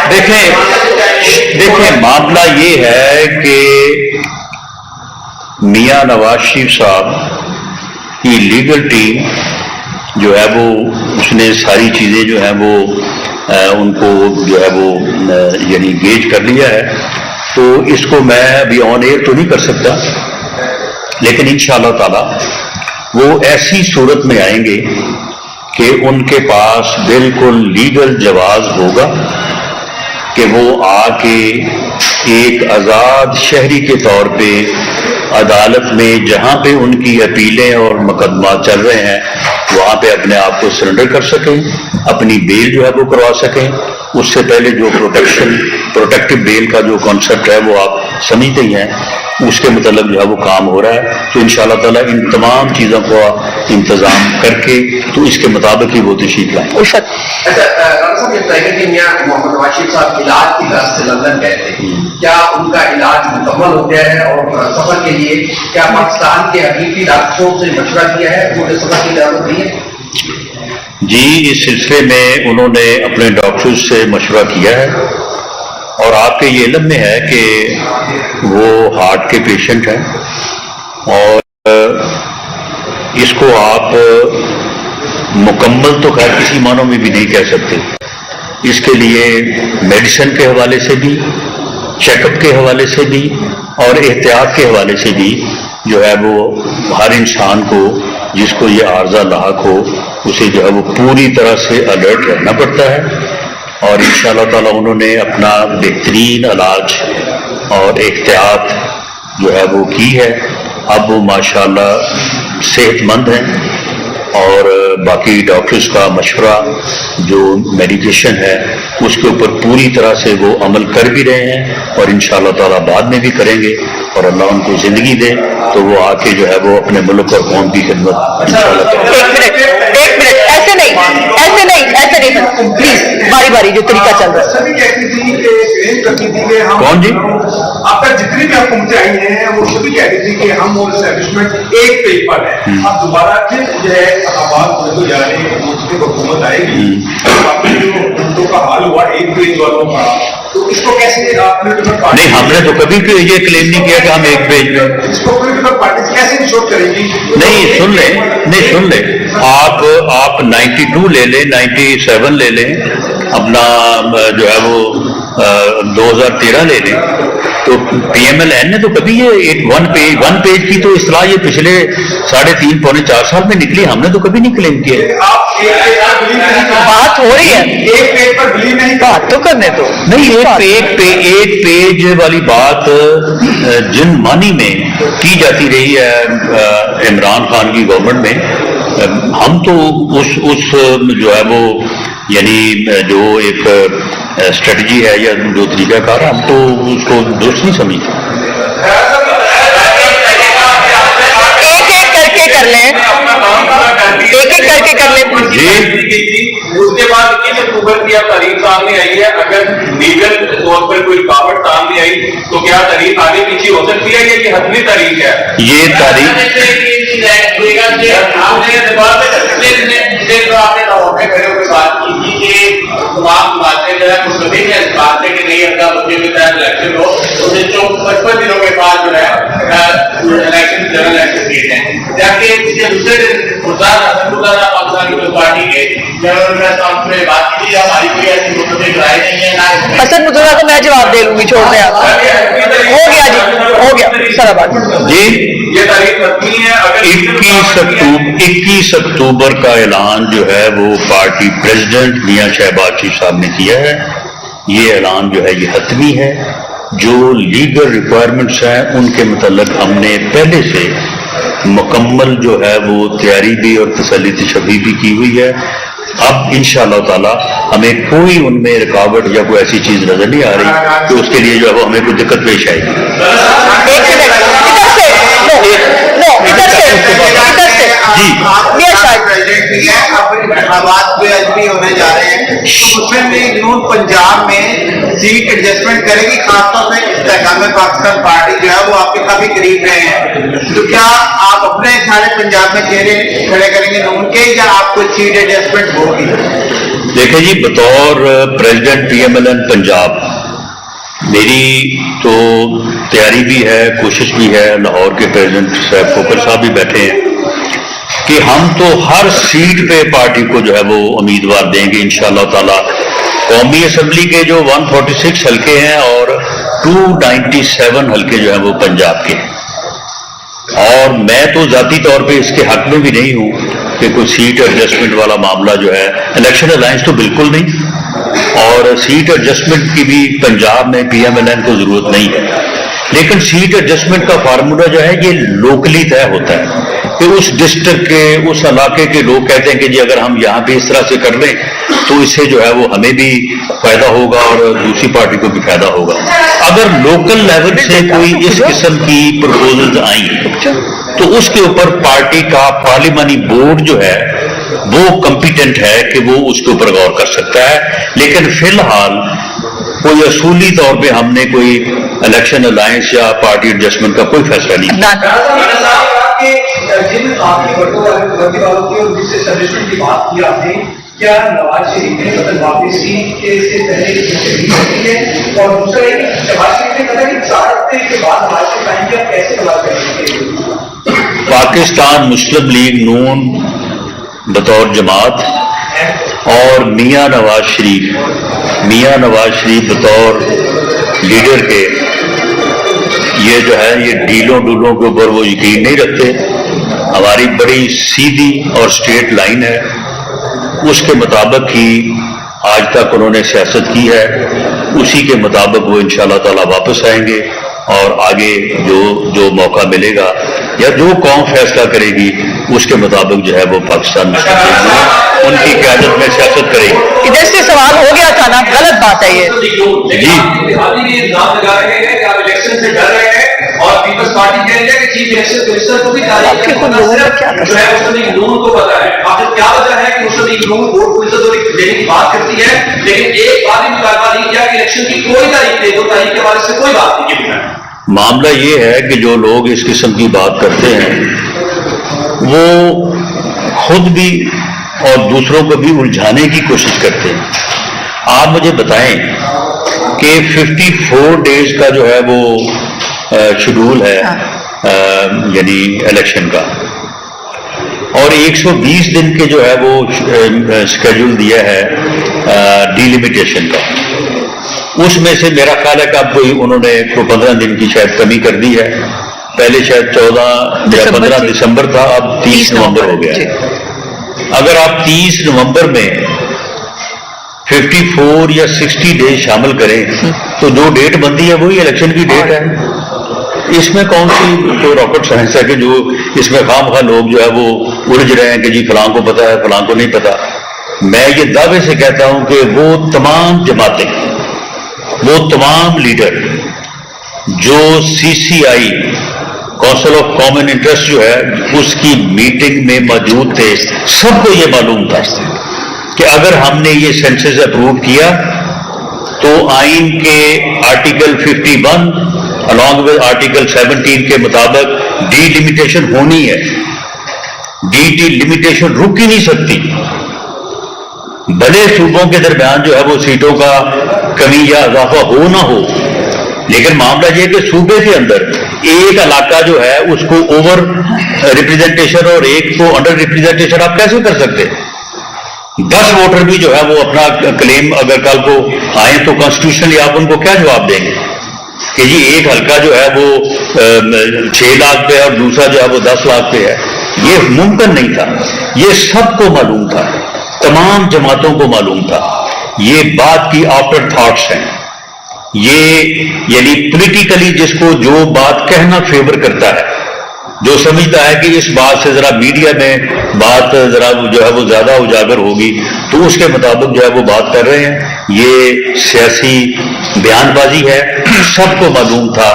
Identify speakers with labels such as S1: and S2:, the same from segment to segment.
S1: دیکھیں معاملہ یہ ہے کہ میاں نواز شریف صاحب کی لیگل ٹیم جو ہے وہ اس نے ساری چیزیں جو ہیں وہ ان کو جو ہے وہ یعنی گیج کر لیا ہے، تو اس کو میں ابھی آن ایئر تو نہیں کر سکتا، لیکن انشاءاللہ تعالی وہ ایسی صورت میں آئیں گے کہ ان کے پاس بالکل لیگل جواز ہوگا کہ وہ آ کے ایک آزاد شہری کے طور پہ عدالت میں جہاں پہ ان کی اپیلیں اور مقدمات چل رہے ہیں وہاں پہ اپنے آپ کو سرنڈر کر سکیں، اپنی بیل جو ہے وہ کروا سکیں۔ اس سے پہلے جو پروٹیکٹیو بیل کا جو کانسیپٹ ہے وہ آپ سمجھتے ہی ہیں، اس کے متعلق جو ہے وہ کام ہو رہا ہے، تو انشاءاللہ تعالیٰ ان تمام چیزوں کو انتظام کر کے تو اس کے مطابق ہی وہ تشریف لائیں۔
S2: اچھا ڈاکٹر صاحب یہ بتائیے کہ میاں محمد نواز شریف صاحب علاج کی طرف سے لندن گئے تھے، کیا ان کا علاج مکمل ہو گیا ہے اور سفر کے لیے کیا پاکستان کے حقیقی ڈاکٹروں سے مشورہ کیا ہے، انہوں نے سفر کی اجازت دی ہے؟
S1: جی، اس سلسلے میں انہوں نے اپنے ڈاکٹرز سے مشورہ کیا ہے، اور آپ کے یہ علم میں ہے کہ وہ ہارٹ کے پیشنٹ ہیں، اور اس کو آپ مکمل تو خیر کسی معنوں میں بھی نہیں کہہ سکتے، اس کے لیے میڈیسن کے حوالے سے بھی، چیک اپ کے حوالے سے بھی اور احتیاط کے حوالے سے بھی جو ہے وہ ہر انسان کو جس کو یہ عارضہ لاحق ہو اسے جو ہے وہ پوری طرح سے الرٹ رہنا پڑتا ہے، اور انشاءاللہ تعالیٰ انہوں نے اپنا بہترین علاج اور احتیاط جو ہے وہ کی ہے۔ اب وہ ماشاءاللہ صحت مند ہیں، اور باقی ڈاکٹرز کا مشورہ جو میڈیکیشن ہے اس کے اوپر پوری طرح سے وہ عمل کر بھی رہے ہیں، اور انشاءاللہ تعالیٰ بعد میں بھی کریں گے، اور اللہ ان کو زندگی دے تو وہ آ کے جو ہے وہ اپنے ملک اور قوم کی خدمت انشاءاللہ تعالیٰ۔
S2: ایک منٹ ایسے نہیں پلیز، باری باری جو طریقہ چل رہا ہے۔
S1: کون جی؟
S3: آپ کا جتنی بھی حکومتیں آئی ہیں وہ سبھی کہتی تھی کہ ہم اور اسٹیبلشمنٹ ایک پیج پر ہے، اب دوبارہ پھر جو ہے آباد ہو جا رہے ہیں، حکومت آئے گی، باقی جو حکومتوں کا حال ہوا ایک پیج والوں کا، تو اس کو کیسے آپ نے
S1: نہیں، ہم نے تو کبھی یہ کلیم نہیں کیا کہ ہم ایک پیج میں،
S3: اس کو پولیٹیکل پارٹیز کیسے انشور کریں گی؟
S1: نہیں سن لیں آپ 92 لے لیں، 97 لے لیں، اپنا جو ہے وہ 2013 لے لیں، تو پی ایم ایل این نے تو کبھی یہ ایک ون پیج کی تو اصطلاح یہ پچھلے 3.5 پونے 4 سال میں نکلی، ہم نے تو کبھی نہیں کلیم کیا۔
S2: بات ہو رہی ہے،
S3: ایک پیج پر بلیو نہیں،
S2: بات تو کرنے دو۔
S1: نہیں، ایک پیج والی بات جن معنی میں کی جاتی رہی ہے عمران خان کی گورنمنٹ میں، ہم تو اس جو ہے وہ یعنی جو ایک اسٹریٹجی ہے یا جو طریقہ کار ہے، ہم تو اس کو درست نہیں سمجھتے۔
S2: ایک ایک کر کے کر لیں
S1: جی،
S4: اس کے بعد 21 اکتوبر کی تاریخ سامنے آئی ہے، اگر لیگل طور پر کوئی رکاوٹ سامنے آئی تو کیا تاریخ آگے پیچھے ہو سکتی ہے، یہ حتمی تاریخ ہے؟
S1: یہ تاریخ
S4: بات کی تھی کہ تمام باتیں جو ہے سبھی نے اس بات سے کہ نہیں اگلا مدعے کے تحت الیکشن ہو، اسے 55 دنوں کے بعد جو ہے الیکشن جنرل الیکشن ڈیٹ ہے، جبکہ اس کے دوسرے دن پاکستان پیپلز پارٹی کے جنرل کانفرنس میں بات کی تھی ہماری کوئی ایسی مقدمے رائے نہیں ہے۔
S2: حسن مطلع کو میں جواب دے لوں گی، چھوڑ دیں آپ۔ ہو گیا جی، ہو گیا سر آباد
S1: جی،
S4: یہ تاریخ حتمی ہے۔ اگر
S1: 21 اکتوبر کا اعلان جو ہے وہ پارٹی پریزیڈنٹ میاں شہباز شریف صاحب نے کیا ہے، یہ اعلان جو ہے یہ حتمی ہے۔ جو لیگل ریکوائرمنٹس ہیں ان کے متعلق ہم نے پہلے سے مکمل جو ہے وہ تیاری بھی اور تسلی تشبیہ بھی کی ہوئی ہے۔ اب انشاءاللہ تعالی ہمیں کوئی ان میں رکاوٹ یا کوئی ایسی چیز نظر نہیں آ رہی کہ اس کے لیے جو ہے وہ ہمیں کوئی دقت پیش آئے گی۔
S5: انتخابات بھی ہونے جا رہے ہیں، مسلم لیگ نون پنجاب میں سیٹ ایڈجسٹمنٹ کرے گی، خاص طور سے استحکام پاکستان پارٹی جو ہے وہ آپ کے کافی قریب رہے ہیں، تو کیا آپ اپنے سارے پنجاب میں چہرے کھڑے کریں گے نون کے، یا آپ کو سیٹ ایڈجسٹمنٹ ہوگی؟
S1: دیکھیں جی، بطور پریزیڈنٹ PMLN پنجاب میری تو تیاری بھی ہے، کوشش بھی ہے، لاہور کے پریزیڈنٹ صاحب کھوکھر صاحب بھی بیٹھے ہیں کہ ہم تو ہر سیٹ پہ پارٹی کو جو ہے وہ امیدوار دیں گے انشاءاللہ تعالی۔ قومی اسمبلی کے جو 146 حلقے ہیں اور 297 حلقے جو ہیں وہ پنجاب کے ہیں، اور میں تو ذاتی طور پہ اس کے حق میں بھی نہیں ہوں کہ کوئی سیٹ ایڈجسٹمنٹ والا معاملہ جو ہے، الیکشن الائنس تو بالکل نہیں، اور سیٹ ایڈجسٹمنٹ کی بھی پنجاب میں PMLN کو ضرورت نہیں ہے، لیکن سیٹ ایڈجسٹمنٹ کا فارمولا جو ہے یہ لوکلی طے ہوتا ہے کہ اس ڈسٹرکٹ کے، اس علاقے کے لوگ کہتے ہیں کہ جی اگر ہم یہاں پہ اس طرح سے کر لیں تو اس سے جو ہے وہ ہمیں بھی فائدہ ہوگا اور دوسری پارٹی کو بھی فائدہ ہوگا۔ اگر لوکل لیول سے کوئی اس قسم کی پروپوزلز آئیں تو اس کے اوپر پارٹی کا پارلیمانی بورڈ جو ہے وہ کمپیٹنٹ ہے کہ وہ اس کے اوپر غور کر سکتا ہے، لیکن فی الحال کوئی اصولی طور پہ ہم نے کوئی الیکشن الائنس یا پارٹی ایڈجسٹمنٹ کا کوئی فیصلہ نہیں کیا۔
S3: جن آپ کی وردی والوں کی اور جس اسٹیبلشمنٹ کی بات کی آپ نے، کیا نواز شریف نے مطلب واپسی کے سے پہلے کی ہے؟ اور دوسرا یہ کہ نواز شریف نے کہا کہ 4 ہفتے کے بعد نواز شریف آئیں گے، آپ کیسے نواز کریں گے؟
S1: پاکستان مسلم لیگ نون بطور جماعت اور میاں نواز شریف بطور لیڈر کے، یہ جو ہے یہ ڈیلوں ڈولوں کے اوپر وہ یقین نہیں رکھتے۔ ہماری بڑی سیدھی اور اسٹریٹ لائن ہے، اس کے مطابق ہی آج تک انہوں نے سیاست کی ہے، اسی کے مطابق وہ انشاءاللہ تعالی واپس آئیں گے، اور آگے جو موقع ملے گا یا جو قوم فیصلہ کرے گی اس کے مطابق جو ہے وہ پاکستان میں ان کی قیادت میں سیاست کرے گی۔
S6: ادھر سے سوال ہو گیا تھا نا، غلط بات ہے یہ
S1: جی،
S3: الزام لگا رہے ہیں کہ آپ الیکشن سے ڈر رہے ہیں، اور پیپلز پارٹی کہہ رہی ہے کہ چیف الیکشن کمشنر کو بھی
S6: آپ کے خود لوگوں کو کیا کر
S3: جو ہے مسلم لیگ نون کو پتا ہے۔ آخر کیا وجہ ہے کہ مسلم لیگ نون ووٹ کو عزت دینے کی بات کرتی ہے، لیکن ایک بار بھی مطالبہ نہیں کیا کہ الیکشن کی کوئی تاریخ دے دو، تاریخ کے بارے سے کوئی بات نہیں کی؟
S1: معاملہ یہ ہے کہ جو لوگ اس قسم کی بات کرتے ہیں وہ خود بھی اور دوسروں کو بھی الجھانے کی کوشش کرتے ہیں۔ آپ مجھے بتائیں کہ 54 ڈیز کا جو ہے وہ شیڈول ہے یعنی الیکشن کا، اور 120 دن کے جو ہے وہ اسکیڈول دیا ہے ڈیلیمیٹیشن کا۔ اس میں سے میرا خیال ہے کہ اب کوئی انہوں نے 15 دن کی شاید کمی کر دی ہے، پہلے شاید 14 یا 15 دسمبر تھا، اب 30 نومبر ہو گیا ہے۔ اگر آپ 30 نومبر میں 54 یا 60 ڈیز شامل کریں تو جو ڈیٹ بنتی ہے وہی الیکشن کی ڈیٹ ہے۔ اس میں کون سی کوئی راکٹ سائنس ہے کہ جو اس میں خام خواہ لوگ جو ہے وہ الجھ رہے ہیں کہ جی فلاں کو پتا ہے فلاں کو نہیں پتا۔ میں یہ دعوے سے کہتا ہوں کہ وہ تمام جماعتیں، وہ تمام لیڈر جو CCI council of common interest جو ہے اس کی میٹنگ میں موجود تھے، سب کو یہ معلوم تھا کہ اگر ہم نے یہ سینسس اپروو کیا تو آئین کے آرٹیکل 51 along with آرٹیکل 17 کے مطابق ڈی لمیٹیشن ہونی ہے۔ ڈی لمیٹیشن رک ہی نہیں سکتی، بھلے صوبوں کے درمیان جو ہے وہ سیٹوں کا کمی یا اضافہ ہو نہ ہو، لیکن معاملہ یہ کہ صوبے کے اندر ایک علاقہ جو ہے اس کو اوور ریپریزنٹیشن اور ایک کو انڈر ریپریزنٹیشن آپ کیسے کر سکتے؟ 10 ووٹر بھی جو ہے وہ اپنا کلیم اگر کل کو آئیں تو کانسٹیٹیوشنلی آپ ان کو کیا جواب دیں گے کہ جی ایک حلقہ جو ہے وہ 6 لاکھ پہ اور دوسرا جو ہے وہ 10 لاکھ پہ ہے؟ یہ ممکن نہیں تھا، یہ سب کو معلوم تھا، تمام جماعتوں کو معلوم تھا۔ یہ بات کی آفٹر تھاٹس ہیں، یہ یعنی پولیٹیکلی جس کو جو بات کہنا فیور کرتا ہے، جو سمجھتا ہے کہ اس بات سے ذرا میڈیا میں بات ذرا جو ہے وہ زیادہ اجاگر ہوگی تو اس کے مطابق جو ہے وہ بات کر رہے ہیں۔ یہ سیاسی بیان بازی ہے۔ سب کو معلوم تھا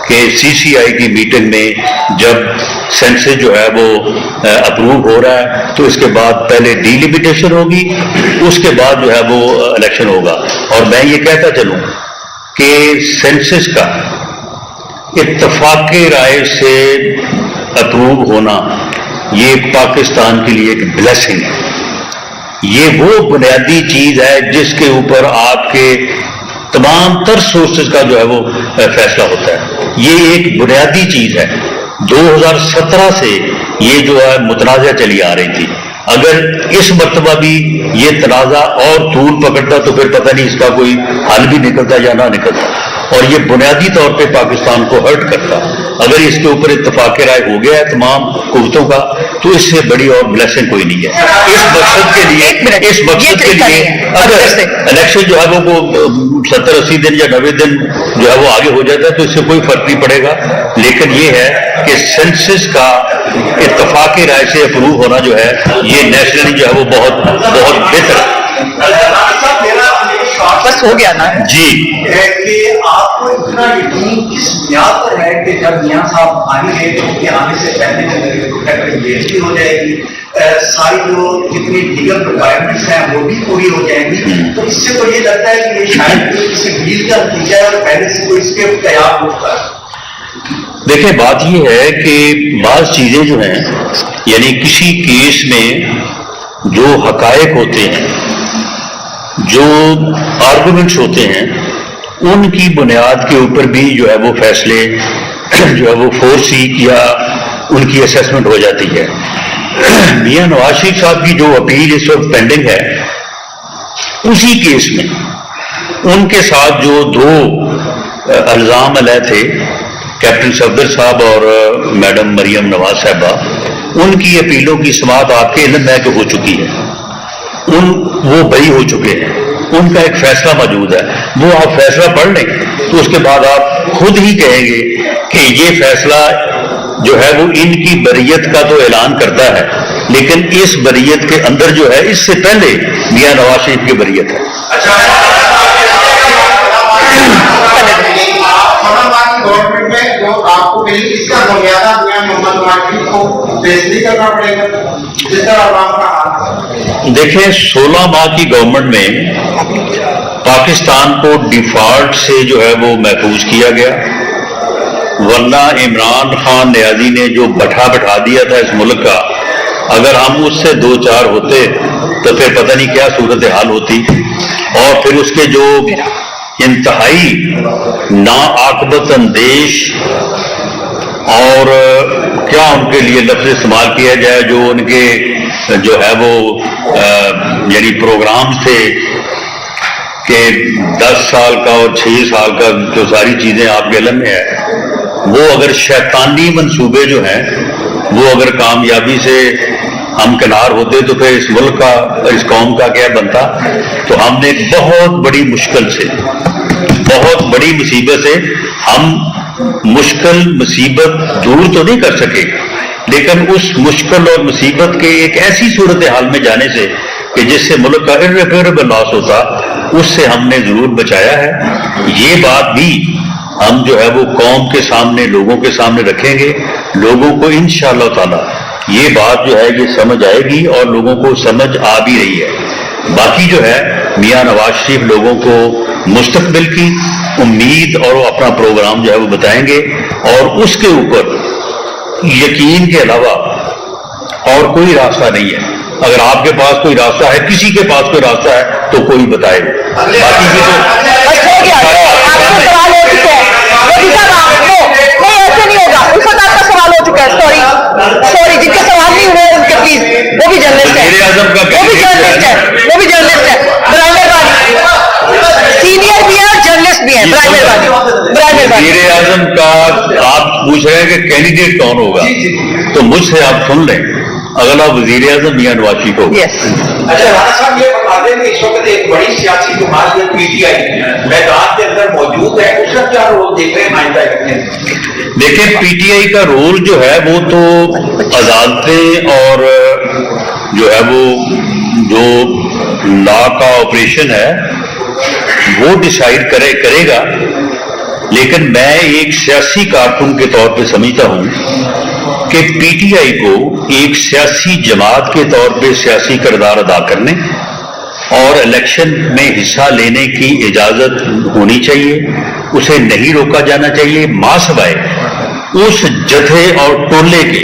S1: کہ CCI کی میٹنگ میں جب سینسس جو ہے وہ اپروو ہو رہا ہے تو اس کے بعد پہلے ڈی لمیٹیشن ہوگی، اس کے بعد جو ہے وہ الیکشن ہوگا۔ اور میں یہ کہتا چلوں کہ سینسس کا اتفاق رائے سے اپروو ہونا یہ پاکستان کے لیے ایک بلیسنگ ہے، یہ وہ بنیادی چیز ہے جس کے اوپر آپ کے تمام تر سورسز کا جو ہے وہ فیصلہ ہوتا ہے. یہ ایک بنیادی چیز ہے. 2017 سے یہ جو ہے متنازع چلی آ رہی تھی. اگر اس مرتبہ بھی یہ تنازع اور طول پکڑتا تو پھر پتہ نہیں اس کا کوئی حل بھی نکلتا یا نہ نکلتا, اور یہ بنیادی طور پہ پاکستان کو ہرٹ کرتا. اگر اس کے اوپر اتفاق رائے ہو گیا ہے تمام قوتوں کا تو اس سے بڑی اور بلیسنگ کوئی نہیں ہے. اس مقصد کے لیے اگر الیکشن جو ہے وہ 70-80 دن یا 90 دن جو ہے وہ آگے ہو جاتا ہے تو اس سے کوئی فرق نہیں پڑے گا. لیکن یہ ہے کہ سینسس کا اتفاق رائے سے اپروو ہونا جو ہے یہ نیشنلی جو ہے وہ بہت بہت بہتر ہے.
S6: بس ہو گیا نا
S1: جی.
S3: کہ آپ کو اتنا یقین کس بنیاد پر ہے کہ جب میاں صاحب آئیں گے تو ان کے آنے سے پہلے بےزتی ہو جائے گی, ساری جو جتنی لیگل ریکوائرمنٹس ہیں وہ بھی پوری ہو جائیں گی, تو اس سے تو یہ لگتا ہے کہ یہ شاید کسی ڈیل کا نتیجہ ہے اور پہلے سے کوئی اس کے تیار ہوتا ہے.
S1: دیکھیں بات یہ ہے کہ بعض چیزیں جو ہیں یعنی کسی کیس میں جو حقائق ہوتے ہیں, جو آرگومنٹس ہوتے ہیں, ان کی بنیاد کے اوپر بھی جو ہے وہ فیصلے جو ہے وہ فورسیک یا ان کی اسیسمنٹ ہو جاتی ہے. میاں نواز شریف صاحب کی جو اپیل اس وقت پینڈنگ ہے اسی کیس میں ان کے ساتھ جو 2 الزام علیہ تھے کیپٹن صفدر صاحب اور میڈم مریم نواز صاحبہ, ان کی اپیلوں کی سماعت آپ کے علم میں کہ ہو چکی ہے. وہ بری ہو چکے ہیں, ان کا ایک فیصلہ موجود ہے. وہ آپ فیصلہ پڑھ لیں تو اس کے بعد آپ خود ہی کہیں گے کہ یہ فیصلہ جو ہے وہ ان کی بریت کا تو اعلان کرتا ہے, لیکن اس بریت کے اندر جو ہے اس سے پہلے میاں نواز شریف کی بریت ہے.
S5: گورنمنٹ میں جو آپ کو ملی اس کا بنیادہ میاں محمد نواز شریف کو فیس نہیں کرنا پڑے گا جس طرح عوام کا حال.
S1: دیکھیں 16 ماہ کی گورنمنٹ میں پاکستان کو ڈیفالٹ سے جو ہے وہ محفوظ کیا گیا, ورنہ عمران خان نیازی نے جو بٹھا دیا تھا اس ملک کا, اگر ہم اس سے 2-4 ہوتے تو پھر پتہ نہیں کیا صورتحال ہوتی. اور پھر اس کے جو انتہائی ناعاقبت اندیش اور کیا ان کے لیے لفظ استعمال کیا جائے جو ان کے جو ہے وہ یعنی پروگرامز تھے کہ 10 سال کا اور 6 سال کا جو ساری چیزیں آپ کے علم میں ہے, وہ اگر شیطانی منصوبے جو ہیں وہ اگر کامیابی سے ہم کنار ہوتے تو پھر اس ملک کا اس قوم کا کیا بنتا. تو ہم نے بہت بڑی مشکل سے بہت بڑی مصیبت سے ہم مشکل مصیبت دور تو نہیں کر سکے, لیکن اس مشکل اور مصیبت کے ایک ایسی صورتحال میں جانے سے کہ جس سے ملک کا irreparable لاس ہوتا, اس سے ہم نے ضرور بچایا ہے. یہ بات بھی ہم جو ہے وہ قوم کے سامنے لوگوں کے سامنے رکھیں گے. لوگوں کو انشاءاللہ تعالی یہ بات جو ہے یہ سمجھ آئے گی اور لوگوں کو سمجھ آ بھی رہی ہے. باقی جو ہے میاں نواز شریف لوگوں کو مستقبل کی امید اور اپنا پروگرام جو ہے وہ بتائیں گے, اور اس کے اوپر یقین کے علاوہ اور کوئی راستہ نہیں ہے. اگر آپ کے پاس کوئی راستہ ہے, کسی کے پاس کوئی راستہ ہے تو کوئی بتائے. باقی کی
S6: سوری جن کے سوال نہیں ہوئے ان کے پلیز, وہ بھی جرنلسٹ ہے, وہ بھی جرنلسٹ ہے. برائے مہربانی, سینئر بھی ہے اور جرنلسٹ بھی ہے. برائے مہربانی.
S1: وزیر اعظم کا آپ پوچھ رہے ہیں کہ کینڈیڈیٹ کون ہوگا, تو مجھ سے آپ سن لیں اگلا وزیر اعظم میاں نواز شریف ہوگا.
S3: اچھا رانا صاحب یہ بتا دیں کہ اس وقت ایک بڑی سیاسی جماعت جو پی ٹی آئی میدان کے اندر موجود ہے, اس کا کیا رول دیکھ رہے ہیں مائندہ کرنے میں؟
S1: دیکھیں پی ٹی آئی کا رول جو ہے وہ تو عدالتیں اور جو ہے وہ جو لا کا آپریشن ہے وہ ڈیسائیڈ کرے گا. لیکن میں ایک سیاسی کارکن کے طور پہ سمجھتا ہوں کہ پی ٹی آئی کو ایک سیاسی جماعت کے طور پہ سیاسی کردار ادا کرنے اور الیکشن میں حصہ لینے کی اجازت ہونی چاہیے, اسے نہیں روکا جانا چاہیے, ماں سوائے اس جتھے اور ٹولے کے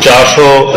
S1: 400